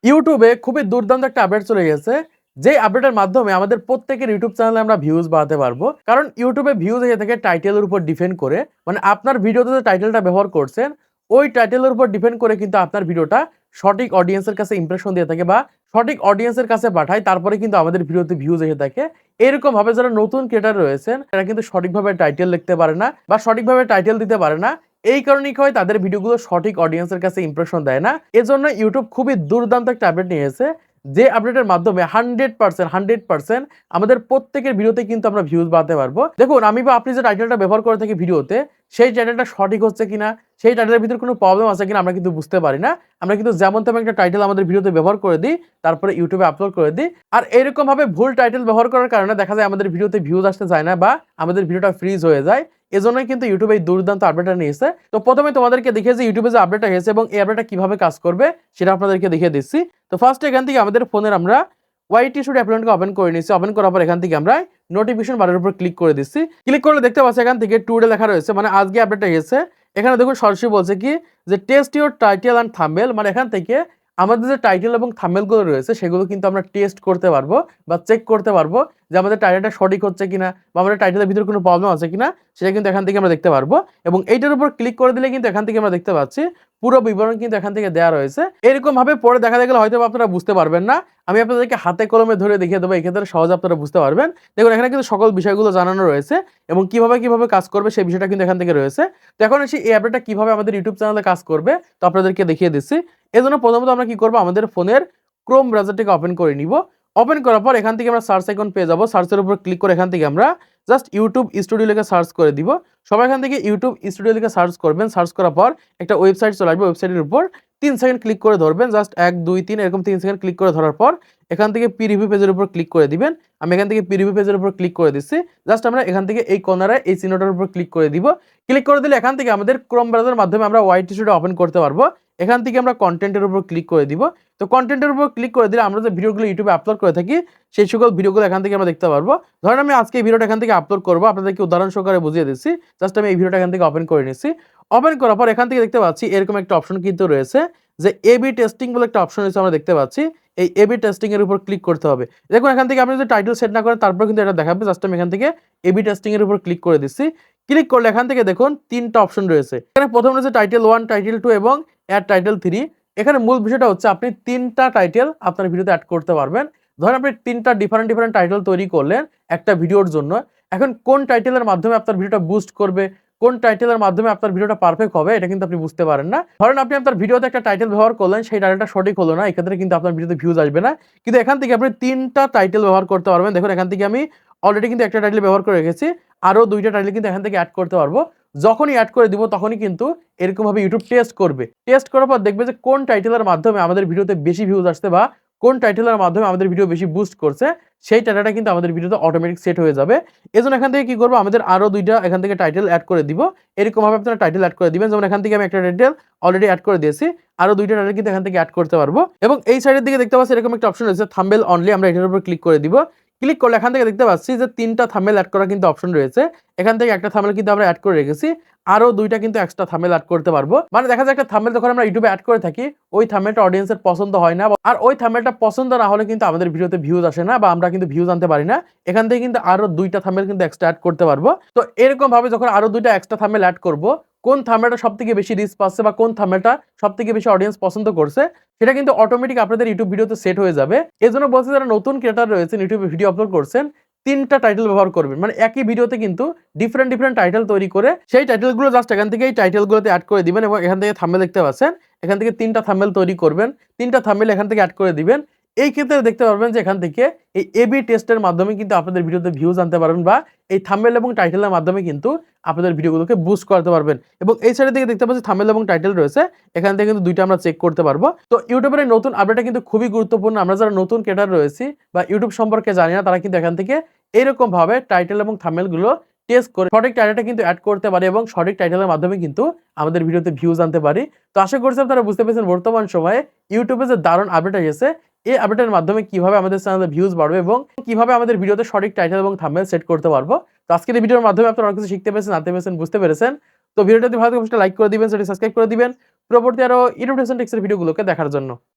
ইউটিউবে খুবই দুর্দান্ত একটা আপডেট চলে গেছে। যে আপডেটের মাধ্যমে আমাদের প্রত্যেকের ইউটিউব চ্যানেলে আমরা ভিউজ বাড়াতে পারবো। কারণ ইউটিউবে ভিউজ এসে থাকে টাইটেলের উপর ডিপেন্ড করে। মানে আপনার ভিডিওতে যে টাইটেলটা ব্যবহার করছেন, ওই টাইটেলের উপর ডিপেন্ড করে কিন্তু আপনার ভিডিওটা সঠিক অডিয়েন্সের কাছে ইমপ্রেশন দিয়ে থাকে বা সঠিক অডিয়েন্সের কাছে পাঠায়। তারপরে কিন্তু আমাদের ভিডিওতে ভিউজ এসে থাকে। এরকম ভাবে যারা নতুন ক্রিয়েটর রয়েছেন, তারা কিন্তু সঠিকভাবে টাইটেল লিখতে পারে না বা সঠিকভাবে টাইটেল দিতে পারে না। এই কারণেই হয় তাদের ভিডিওগুলো সঠিক অডিয়েন্সের কাছে ইমপ্রেশন দেয় না। এজন্য ইউটিউব খুবই দুর্দান্ত একটা আপডেট নিয়ে এসেছে। যে আপডেটের মাধ্যমে 100% আমাদের প্রত্যেকের ভিডিওতে কিন্তু আমরা ভিউজ বাড়াতে পারবো। দেখুন, আমি বা আপনি যে টাইটেলটা ব্যবহার করে থাকি ভিডিওতে, সেই টাইটেলটা সঠিক হচ্ছে কিনা, সেই টাইটেলের ভিতরে কোনো প্রবলেম আছে কিনা আমরা কিন্তু বুঝতে পারি না। আমরা কিন্তু যেমন তেমন একটা টাইটেল আমাদের ভিডিওতে ব্যবহার করে দিই, তারপরে ইউটিউবে আপলোড করে দিই। আর এরকম ভাবে ভুল টাইটেল ব্যবহার করার কারণে দেখা যায় আমাদের ভিডিওতে ভিউজ আসতে চায় না বা আমাদের ভিডিওটা ফ্রিজ হয়ে যায়। এজন্যই কিন্তু ইউটিউবে এই দুর্দান্ত আপডেটটা নিয়েছে। তো প্রথমে তোমাদেরকে দেখিয়েছি ইউটিউবে যে আপডেটটা হয়েছে এবং এই আপডেটটা কিভাবে কাজ করবে সেটা আপনাদেরকে দেখিয়ে দিচ্ছি। তো ফার্স্ট এখান থেকে আমাদের ফোনের আমরা ওয়াইটি স্টুডিও অ্যাপ্লিকেশনকে ওপেন করে নিচ্ছি। ওপেন করার পর এখান থেকে আমরা নোটিফিকেশন বারের উপর ক্লিক করে দিচ্ছি। ক্লিক করলে দেখতে পাচ্ছি এখান থেকে টুডে লেখা রয়েছে, মানে আজকে আপডেটটা হয়েছে। এখানে দেখুন সরাসরি বলছে কি যে test your title and thumbnail, মানে এখান থেকে আমাদের যে টাইটেল এবং থাম্বনেলগুলো রয়েছে সেগুলো কিন্তু আমরা টেস্ট করতে পারবো বা চেক করতে পারবো যে আমাদের টাইটেলটা সঠিক হচ্ছে কিনা বা আমাদের টাইটেলের ভিতরে কোনো প্রবলেম আছে কিনা, সেটা কিন্তু এখান থেকে আমরা দেখতে পারবো। এবং এইটার উপর ক্লিক করে দিলে কিন্তু এখান থেকে আমরা দেখতে পাচ্ছি পুরো বিবরণ কিন্তু এখান থেকে দেওয়া রয়েছে। এরকম ভাবে পরে দেখা গেলে হয়তো আপনারা বুঝতে পারবেন না। আমি আপনাদেরকে হাতে কলমে ধরে দেখিয়ে দেবো, এক্ষেত্রে সহজে আপনারা বুঝতে পারবেন। দেখুন, এখানে কিন্তু সকল বিষয়গুলো জানানো রয়েছে এবং কিভাবে কাজ করবে সেই বিষয়টা কিন্তু এখান থেকে রয়েছে। তো এখন এসে এই আপডেটটা কিভাবে আমাদের ইউটিউব চ্যানেলে কাজ করবে তো আপনাদেরকে দেখিয়ে দিচ্ছি। এজন্য প্রথমত আমরা কি করব, আমাদের ফোনের ক্রোম ব্রাউজারটিকে ওপেন করে নিব। ওপেন করার পর এখান থেকে আমরা সার্চ আইকন পেয়ে যাব। সার্চের উপর ক্লিক করে এখান থেকে আমরা জাস্ট ইউটিউব স্টুডিও লিখে সার্চ করে দিব। সবাই এখান থেকে ইউটিউব স্টুডিও লিখে সার্চ করবেন। সার্চ করার পর একটা ওয়েবসাইট চলে আসবে। ওয়েবসাইটের উপর 3 সেকেন্ড ক্লিক করে ধরবেন, জাস্ট 1 2 3 এরকম 3 সেকেন্ড ক্লিক করে ধরার পর এখান থেকে প্রিভিউ পেজের উপর ক্লিক করে দিবেন। আমি এখান থেকে প্রিভিউ পেজের উপর ক্লিক করে দিচ্ছি। জাস্ট আমরা এখান থেকে এই কর্নারে এই চিহ্নটার উপর ক্লিক করে দিব। ক্লিক করে দিলে এখান থেকে আমাদের ক্রোম ব্রাউজারের মাধ্যমে আমরা ওয়াইটি স্টুডিও ওপেন করতে পারবো। এখান থেকে আমরা কন্টেন্টের উপর ক্লিক করে দিব। তো কন্টেন্টের উপর ক্লিক করে দিলে আমরা যে ভিডিওগুলো ইউটিউবে আপলোড করে থাকি সেই সকল ভিডিওগুলো এখান থেকে আমরা দেখতে পারবো। ধরেন আমি আজকে এই ভিডিওটা এখান থেকে আপলোড করবো, আপনাদেরকে উদাহরণ সহকারে বুঝিয়ে দিচ্ছি। জাস্ট আমি এই ভিডিওটা এখান থেকে ওপেন করে নিচ্ছি। ওপেন করার পর এখান থেকে দেখতে পাচ্ছি এরকম একটা অপশন কিন্তু রয়েছে যে এবি টেস্টিং বলে একটা অপশন রয়েছে, আমরা দেখতে পাচ্ছি। এই এবি টেস্টিং এর উপর ক্লিক করতে হবে। দেখুন, এখান থেকে আপনি যদি টাইটেল সেট না করেন তারপর কিন্তু এটা দেখাবে। জাস্ট আমি এখান থেকে এবি টেস্টিং এর উপর ক্লিক করে দিচ্ছি। ক্লিক করলে এখান থেকে দেখুন 3টা অপশন রয়েছে। এখানে প্রথম রয়েছে টাইটেল 1, টাইটেল 2 এবং অ্যাড টাইটেল 3। এখানে মূল বিষয়টা হচ্ছে আপনি 3টা টাইটেল আপনার ভিডিওতে অ্যাড করতে পারবেন। ধরেন আপনি 3টা ডিফারেন্ট টাইটেল তৈরি করলেন একটা ভিডিওর জন্য। এখন কোন টাইটেলের মাধ্যমে আপনার ভিডিওটা বুস্ট করবে, কোন টাইটেলের মাধ্যমে আপনার ভিডিওটা পারফেক্ট হবে এটা কিন্তু আপনি বুঝতে পারেন না। ধরেন আপনি আপনার ভিডিওতে একটা টাইটেল ব্যবহার করলেন, সেই টাইটেলটা সঠিক হলো না, এক্ষেত্রে কিন্তু আপনার ভিডিওতে ভিউজ আসবে না। কিন্তু এখান থেকে আপনি 3টা টাইটেল ব্যবহার করতে পারবেন। দেখুন, এখান থেকে আমি অলরেডি কিন্তু একটা টাইটেল ব্যবহার করে রেখেছি, আরো 2টা টাইটেল কিন্তু এখান থেকে অ্যাড করতে পারবো। যখনই অ্যাড করে দিব তখনই কিন্তু এরকম ভাবে ইউটিউব টেস্ট করবে। টেস্ট করার পর দেখবে যে কোন টাইটেলের মাধ্যমে আমাদের ভিডিওতে বেশি ভিউজ আসছে বা কোন টাইটেলের মাধ্যমে আমাদের ভিডিও বেশি বুস্ট করছে, সেই টাইটেলটা কিন্তু আমাদের ভিডিওতে অটোমেটিক সেট হয়ে যাবে। এজন্য এখান থেকে কি করব, আমাদের আরো 2টা এখান থেকে টাইটেল অ্যাড করে দিব। এরকম ভাবে আপনারা টাইটেল অ্যাড করে দিবেন। যেমন এখান থেকে আমি একটা টাইটেল অলরেডি অ্যাড করে দিয়েছি, আরো 2টা টাইটেল কিন্তু এখান থেকে অ্যাড করতে পারবো। এবং এই সাইডের দিকে দেখতে পাচ্ছি এরকম একটা অপশন রয়েছে থাম্বনেল অনলি, আমরা এটার উপর ক্লিক করে দিব। ক্লিক করলে এখান থেকে দেখতে পাচ্ছি যে 3টা থাম্বনেল অ্যাড করার কিন্তু অপশন রয়েছে। এখান থেকে একটা থাম্বনেল কিন্তু আমরা অ্যাড করে রেখেছি, আরো 2টা কিন্তু এক্সট্রা থাম্বনেল অ্যাড করতে পারবো। মানে দেখা যায় একটা থাম্বনেল যখন আমরা ইউটিউবে অ্যাড করে থাকি, ওই থাম্বনেলটা অডিয়েন্সের পছন্দ হয় না, আর ওই থাম্বনেলটা পছন্দ না হলে কিন্তু আমাদের ভিডিওতে ভিউজ আসে না বা আমরা কিন্তু ভিউজ আনতে পারি না। এখান থেকে কিন্তু আরো 2টা থাম্বনেল কিন্তু এক্সট্রা অ্যাড করতে পারবো। তো এরকম ভাবে যখন আরো 2টা এক্সট্রা থাম্বনেল অ্যাড করব, কোন থাম্বনেলটা সবথেকে বেশি রিচ পাচ্ছে বা কোন থাম্বনেলটা সবথেকে বেশি অডিয়েন্স পছন্দ করছে, সেটা কিন্তু অটোমেটিক আপনাদের ইউটিউব ভিডিওতে সেট হয়ে যাবে। এজন্য বলছি যারা নতুন ক্রিয়েটর রয়েছেন, ইউটিউবে ভিডিও আপলোড করছেন, 3টা টাইটেল ব্যবহার করবেন। মানে একই ভিডিওতে কিন্তু ডিফারেন্ট টাইটেল তৈরি করে সেই টাইটেলগুলো জাস্ট এখান থেকে এই টাইটেলগুলোতে অ্যাড করে দিবেন এবং এখান থেকে থাম্বনেল দেখতে পাচ্ছেন, এখান থেকে 3টা থাম্বনেল তৈরি করবেন, 3টা থাম্বনেল এখান থেকে অ্যাড করে দিবেন। এই ক্ষেত্রে দেখতে পারবেন যে এখান থেকে এই এবি টেস্টের মাধ্যমে কিন্তু আপনাদের ভিডিওতে ভিউজ আনতে পারবেন বা এই থাম্বনেল এবং টাইটেলের মাধ্যমে কিন্তু আপনাদের ভিডিওগুলোকে বুস্ট করতে পারবেন। এবং এই সাইডের দিকে দেখতে পাচ্ছি থাম্বনেল এবং টাইটেল রয়েছে, এখান থেকে কিন্তু 2টা আমরা চেক করতে পারবো। তো ইউটিউবের এই নতুন আপডেটটা কিন্তু খুবই গুরুত্বপূর্ণ। আমরা যারা নতুন ক্রিয়েটর রয়েছি বা ইউটিউব সম্পর্কে জানি না, তারা কিন্তু এখান থেকে এরকম ভাবে টাইটেল এবং থাম্বনেল গুলো টেস্ট করে সঠিক টাইটেলটা কিন্তু অ্যাড করতে পারি এবং সঠিক টাইটেলের মাধ্যমে কিন্তু আমাদের ভিডিওতে ভিউজ আনতে পারি। তো আশা করছি আপনারা বুঝতে পেরেছেন বর্তমান সময়ে ইউটিউবে যে দারুণ আপডেট এসেছে, এই আপডেটের মাধ্যমে কিভাবে আমাদের চ্যানেলে ভিউজ বাড়বে এবং কিভাবে আমাদের ভিডিওতে সঠিক টাইটেল এবং থাম্বনেল সেট করতে পারবো। তো আজকের এই ভিডিওর মাধ্যমে আপনারা অনেক কিছু শিখতে পেরেছেন, জানতে পেরেছেন, বুঝতে পেরেছেন। তো ভিডিওটা যদি ভালো লাগে অবশ্যই লাইক করে দিবেন, সেটা সাবস্ক্রাইব করে দিবেন পরবর্তী আরো ইউটিউব টিপস এর ভিডিওগুলোকে দেখার জন্য।